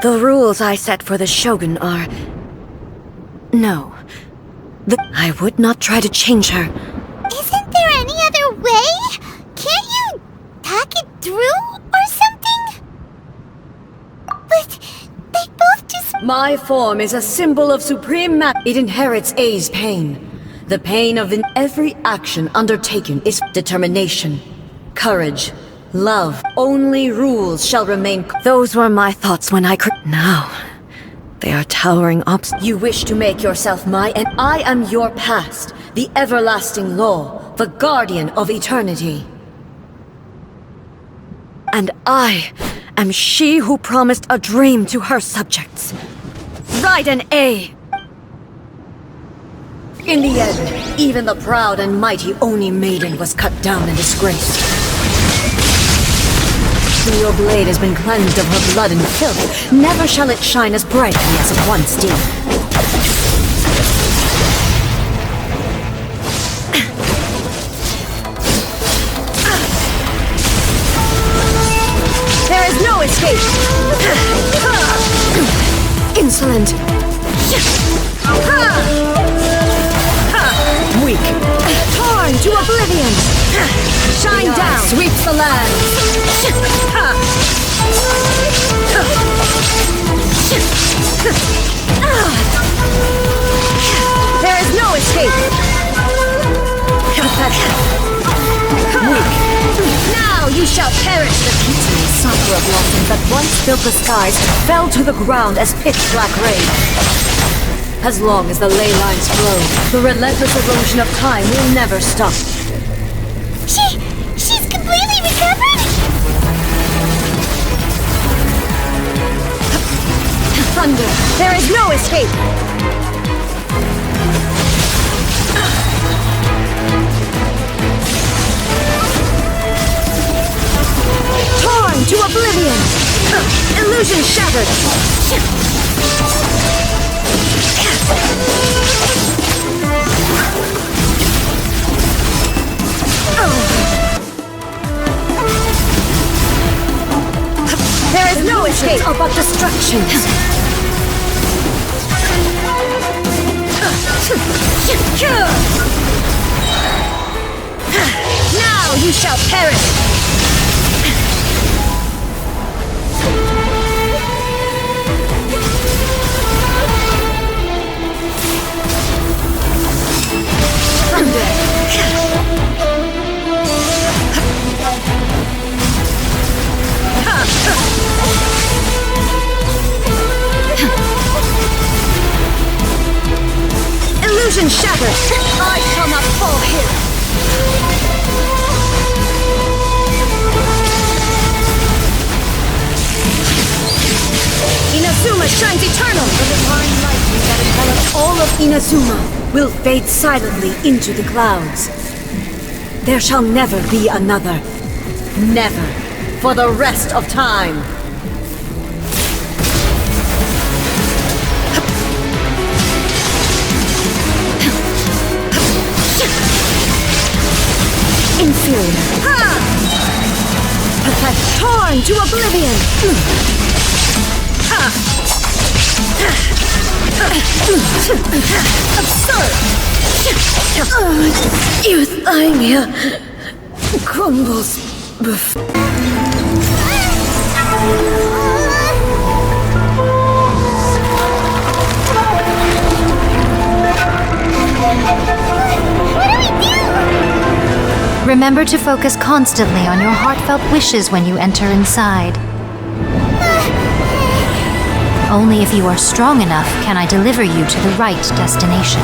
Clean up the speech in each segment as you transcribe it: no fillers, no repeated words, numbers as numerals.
The rules I set for the Shogun are... No. I would not try to change her. Isn't there any other way? Can't you talk it through or something? But they both just... My form is a symbol of supreme It inherits A's pain. The pain of every action undertaken is determination, courage, love. Only rules shall remain. Those were my thoughts when I Now, they are towering You wish to make yourself my and I am your past, the everlasting law, the guardian of eternity. And I am she who promised a dream to her subjects. Raiden A. In the end, even the proud and mighty Oni maiden was cut down and disgraced. Your blade has been cleansed of her blood and filth. Never shall it shine as brightly as it once did. There is no escape! Insolent! Weak! Torn to oblivion! Shine down! Sweeps the land! There is no escape! Weak! Now you shall perish! The pitiless sakura blossoms that once filled the skies fell to the ground as pitch-black rain. As long as the ley lines flow, the relentless erosion of time will never stop. She's completely recovered? Thunder! There is no escape! Torn to oblivion! Illusion shattered! There is no escape but destruction. Now you shall perish. Illusion shattered! I shall not fall here! Inazuma shines eternal! The divine lightning that envelops all of Inazuma will fade silently into the clouds. There shall never be another. Never. For the rest of time. Inferior. Pathetic. Torn to oblivion. Absurd. Euthymia crumbles before. Remember to focus constantly on your heartfelt wishes when you enter inside. Only if you are strong enough can I deliver you to the right destination.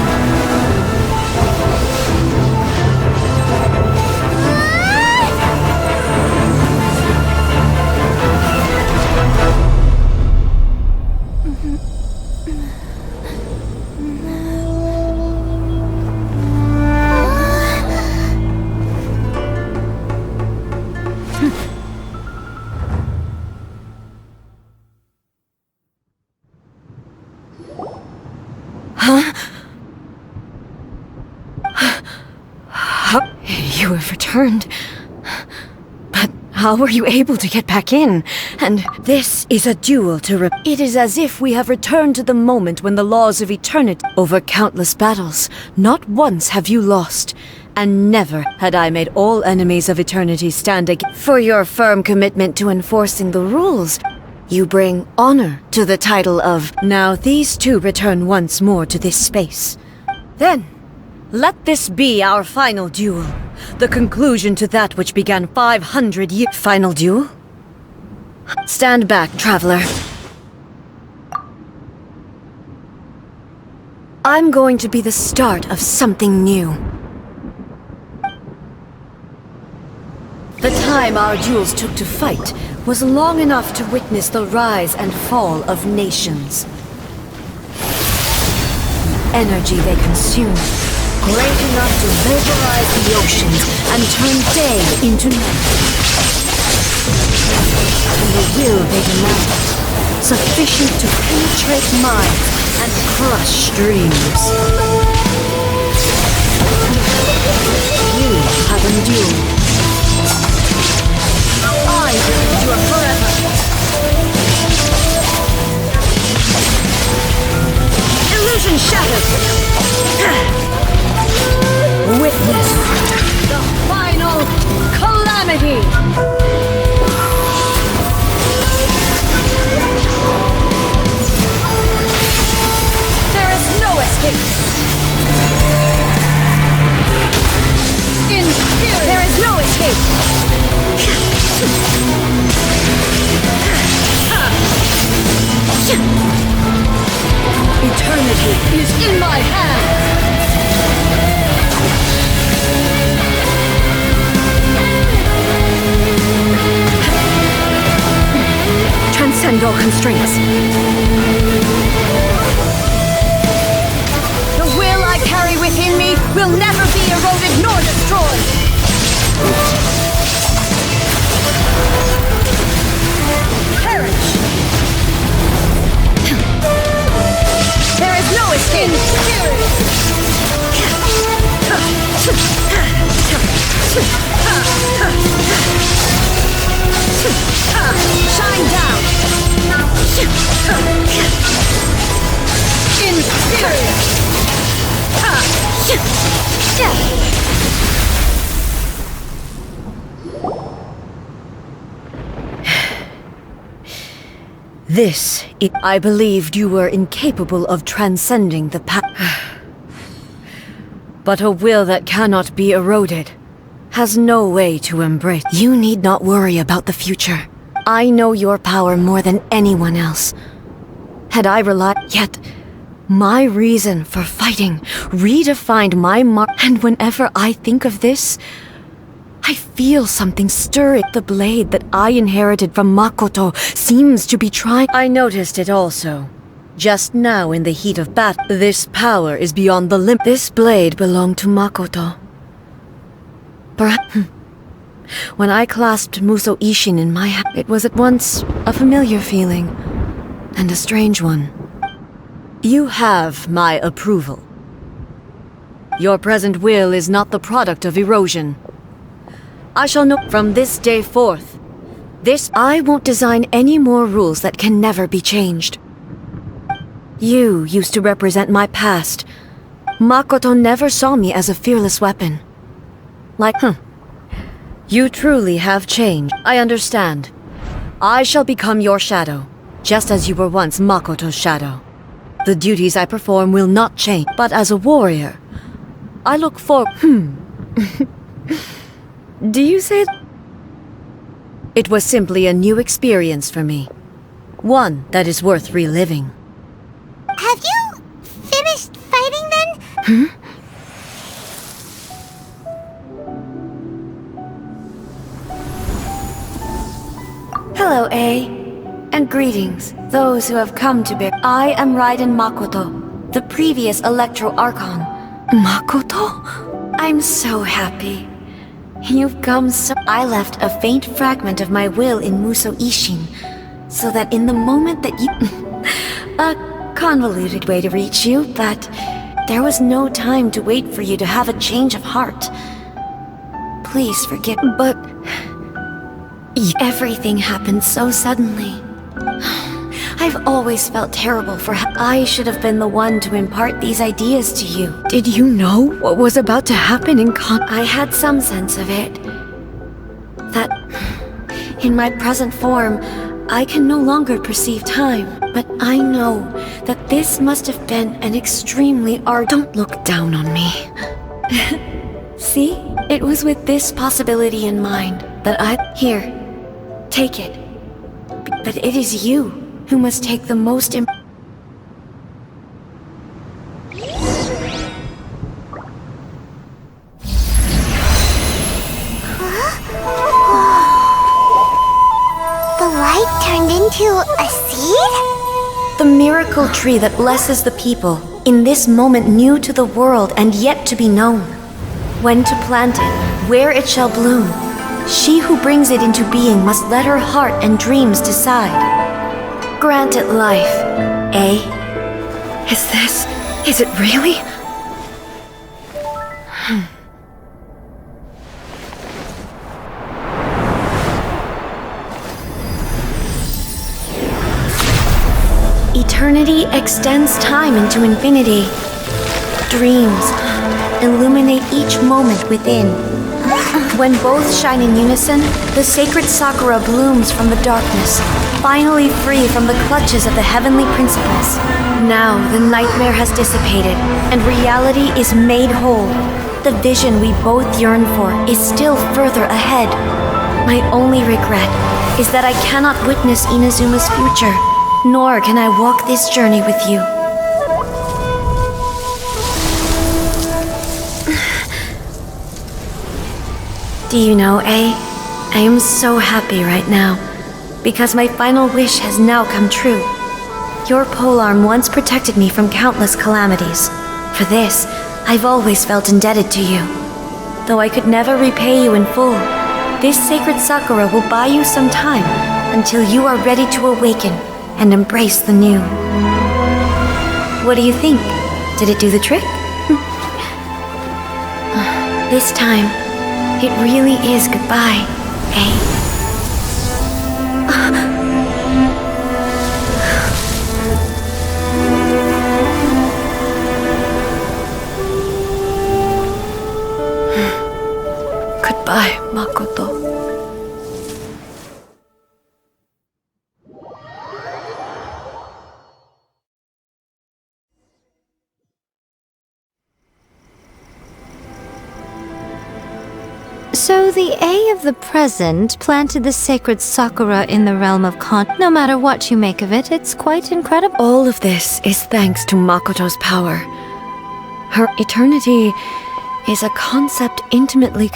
You have returned. But How were you able to get back in? And this is a duel to It is as if we have returned to the moment when the laws of eternity over countless battles. Not once have you lost. And never had I made all enemies of eternity stand against. For your firm commitment to enforcing the rules, you bring honor to the title of. Now these two return once more to this space. Then, let this be our final duel. The conclusion to that which began 500 years. Final duel? Stand back, traveler. I'm going to be the start of something new. The time our duels took to fight was long enough to witness the rise and fall of nations. The energy they consume, great enough to vaporize the oceans and turn day into night. And the will they demand, sufficient to penetrate minds and crush dreams. You have endured. I will endure forever. Illusion shattered. Witness the final calamity. There is no escape. In spirit, there is no escape. Eternity is in my hands. Transcend all constraints. The will I carry within me will never be eroded nor destroyed. Perish! There is no escape! Shine down! In spirit! I believed you were incapable of transcending the past. But a will that cannot be eroded has no way to embrace. You need not worry about the future. I know your power more than anyone else. Had I relied... Yet, my reason for fighting redefined my mark. And whenever I think of this, I feel something stir at the blade that I inherited from Makoto seems to be trying. I noticed it also. Just now in the heat of battle, this power is beyond the limit. This blade belonged to Makoto. Perhaps when I clasped Muso Ishin in my hand, it was at once a familiar feeling and a strange one. You have my approval. Your present will is not the product of erosion. I shall know from this day forth. I won't design any more rules that can never be changed. You used to represent my past. Makoto never saw me as a fearless weapon. You truly have changed. I understand. I shall become your shadow, just as you were once Makoto's shadow. The duties I perform will not change, but as a warrior, I look for... Do you say... It was simply a new experience for me. One that is worth reliving. Have you finished fighting then? Hello, A. And greetings, those who have come to bear. I am Raiden Makoto, the previous Electro Archon. Makoto? I'm so happy. You've come so... I left a faint fragment of my will in Muso Ishin, so that in the moment that you... A convoluted way to reach you, but there was no time to wait for you to have a change of heart. Please forgive... But... Everything happened so suddenly. I've always felt terrible for how I should have been the one to impart these ideas to you. Did you know what was about to happen in I had some sense of it. That in my present form, I can no longer perceive time. But I know that this must have been an extremely Don't look down on me. See? It was with this possibility in mind that Here, take it. But it is you who must take the most The light turned into a seed? The miracle tree that blesses the people, in this moment new to the world and yet to be known. When to plant it, where it shall bloom. She who brings it into being must let her heart and dreams decide. Grant it life, eh? Is it really? Eternity extends time into infinity. Dreams illuminate each moment within. When both shine in unison, the sacred Sakura blooms from the darkness, finally free from the clutches of the heavenly principles. Now the nightmare has dissipated, and reality is made whole. The vision we both yearn for is still further ahead. My only regret is that I cannot witness Inazuma's future, nor can I walk this journey with you. Do you know, I am so happy right now, because my final wish has now come true. Your polearm once protected me from countless calamities. For this, I've always felt indebted to you. Though I could never repay you in full, this sacred Sakura will buy you some time until you are ready to awaken and embrace the new. What do you think? Did it do the trick? This time, it really is goodbye, eh? Goodbye, Makoto. So the A of the present planted the sacred Sakura in the realm of No matter what you make of it, it's quite incredible. All of this is thanks to Makoto's power. Her eternity is a concept intimately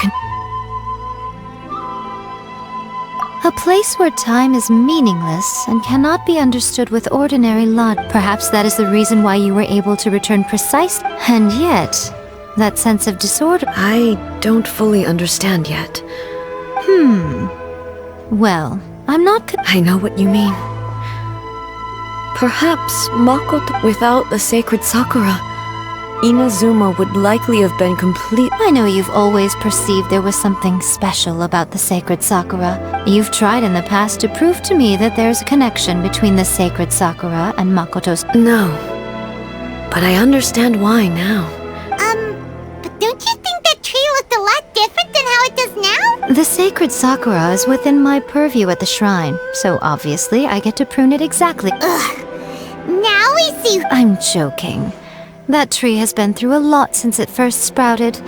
A place where time is meaningless and cannot be understood with ordinary logic. Perhaps that is the reason why you were able to return precise. And yet, that sense of disorder. I don't fully understand yet. Well, I'm not. I know what you mean. Perhaps Makoto, without the sacred Sakura, Inazuma would likely have been complete. I know you've always perceived there was something special about the sacred Sakura. You've tried in the past to prove to me that there's a connection between the sacred Sakura and Makoto's. No, but I understand why now. But don't you think that tree looked a lot different than how it does now? The sacred Sakura is within my purview at the shrine, so obviously I get to prune it exactly. Ugh. Now we see. I'm joking. That tree has been through a lot since it first sprouted,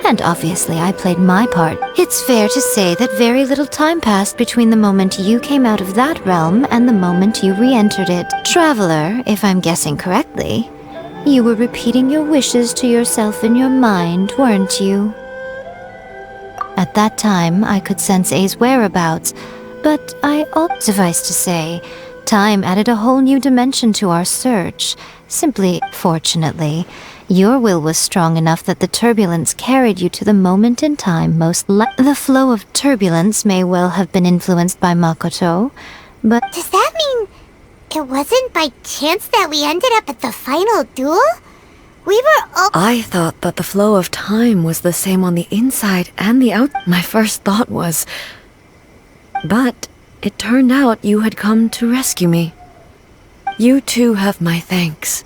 and obviously I played my part. It's fair to say that very little time passed between the moment you came out of that realm and the moment you re-entered it. Traveler, if I'm guessing correctly, you were repeating your wishes to yourself in your mind, weren't you? At that time, I could sense A's whereabouts, but suffice to say, time added a whole new dimension to our search. Simply, fortunately, your will was strong enough that the turbulence carried you to the moment in time most The flow of turbulence may well have been influenced by Makoto, but... Does that mean it wasn't by chance that we ended up at the final duel? We were all... I thought that the flow of time was the same on the inside and the out. My first thought was... But it turned out you had come to rescue me. You too have my thanks.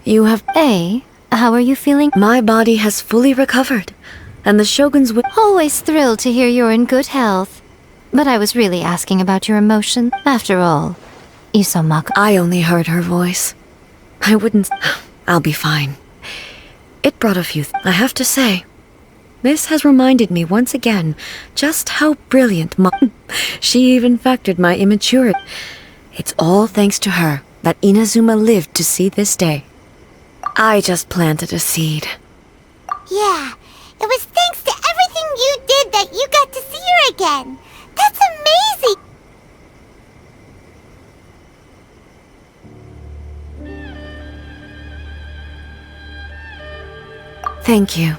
You have... How are you feeling? My body has fully recovered, and the Shogun's Always thrilled to hear you're in good health. But I was really asking about your emotion. After all, Isomako... I only heard her voice. I wouldn't... I'll be fine. It brought a few... I have to say, this has reminded me once again just how brilliant She even factored my immaturity. It's all thanks to her that Inazuma lived to see this day. I just planted a seed. Yeah, it was thanks to everything you did that you got to see her again. That's amazing! Thank you.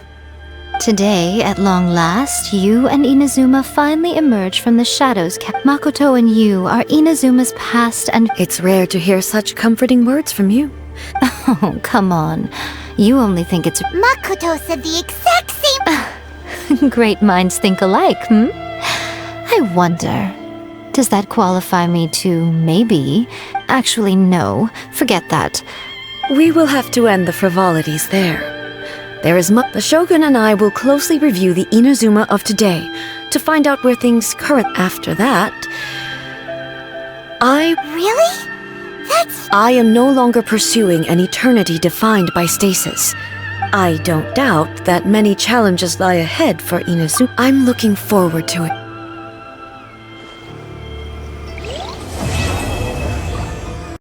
Today, at long last, you and Inazuma finally emerge from the shadows. Makoto and you are Inazuma's past and... It's rare to hear such comforting words from you. Oh, come on. You only think it's... Makoto said the exact same... Great minds think alike, I wonder... Does that qualify me to maybe... Actually, no. Forget that. We will have to end the frivolities there. There is the Shogun and I will closely review the Inazuma of today to find out where things current. After that, Really? That's... I am no longer pursuing an eternity defined by stasis. I don't doubt that many challenges lie ahead for Inazuma. I'm looking forward to it.